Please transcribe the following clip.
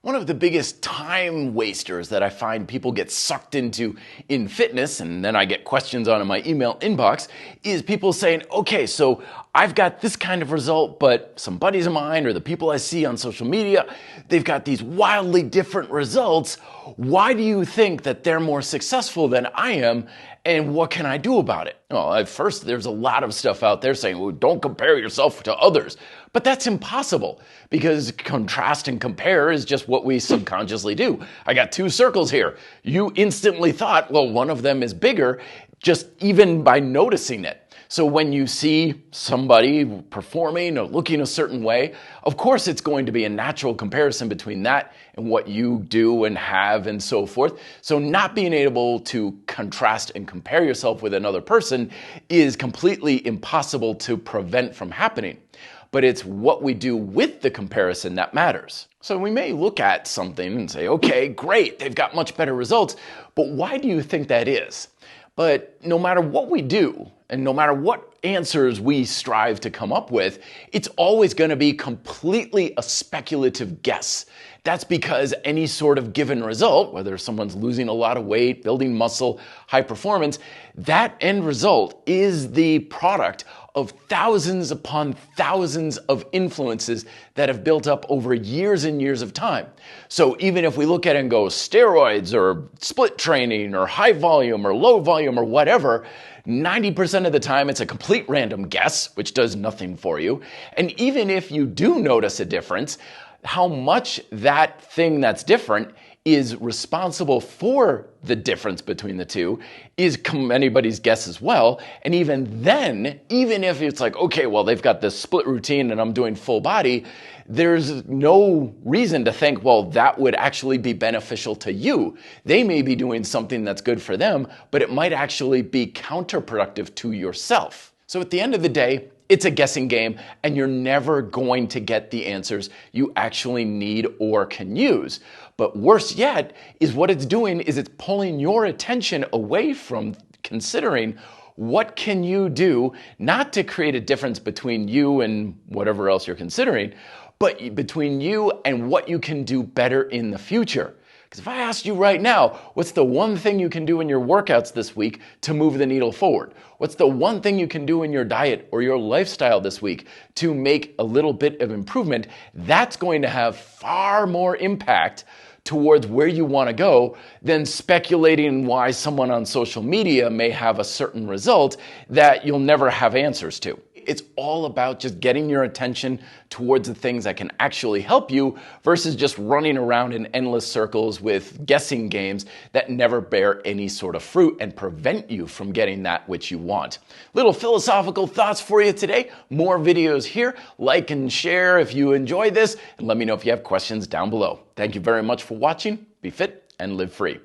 One of the biggest time wasters that I find people get sucked into in fitness, and then I get questions on in my email inbox, is people saying, okay, so I've got this kind of result, but some buddies of mine or the people I see on social media, they've got these wildly different results. Why do you think that they're more successful than I am? And what can I do about it? Well, at first, there's a lot of stuff out there saying, well, don't compare yourself to others. But that's impossible because contrast and compare is just what we subconsciously do. I got two circles here. You instantly thought, well, one of them is bigger, just even by noticing it. So when you see somebody performing or looking a certain way, of course it's going to be a natural comparison between that and what you do and have and so forth. So not being able to contrast and compare yourself with another person is completely impossible to prevent from happening. But it's what we do with the comparison that matters. So we may look at something and say, okay, great, they've got much better results, but why do you think that is? But no matter what we do, and no matter what answers we strive to come up with, it's always going to be completely a speculative guess. That's because any sort of given result, whether someone's losing a lot of weight, building muscle, high performance, that end result is the product of thousands upon thousands of influences that have built up over years and years of time. So even if we look at it and go steroids or split training or high volume or low volume or whatever, 90% of the time it's a complete random guess, which does nothing for you. And even if you do notice a difference, how much that thing that's different is responsible for the difference between the two is anybody's guess as well. And even then, even if it's like, okay, well, they've got this split routine and I'm doing full body, there's no reason to think, well, that would actually be beneficial to you. They may be doing something that's good for them, but it might actually be counterproductive to yourself. So at the end of the day, it's a guessing game, and you're never going to get the answers you actually need or can use. But worse yet is what it's doing is it's pulling your attention away from considering what can you do, not to create a difference between you and whatever else you're considering, but between you and what you can do better in the future. Because if I asked you right now, what's the one thing you can do in your workouts this week to move the needle forward? What's the one thing you can do in your diet or your lifestyle this week to make a little bit of improvement? That's going to have far more impact towards where you want to go than speculating why someone on social media may have a certain result that you'll never have answers to. It's all about just getting your attention towards the things that can actually help you versus just running around in endless circles with guessing games that never bear any sort of fruit and prevent you from getting that which you want. Little philosophical thoughts for you today. More videos here. Like and share if you enjoy this, and let me know if you have questions down below. Thank you very much for watching. Be fit and live free.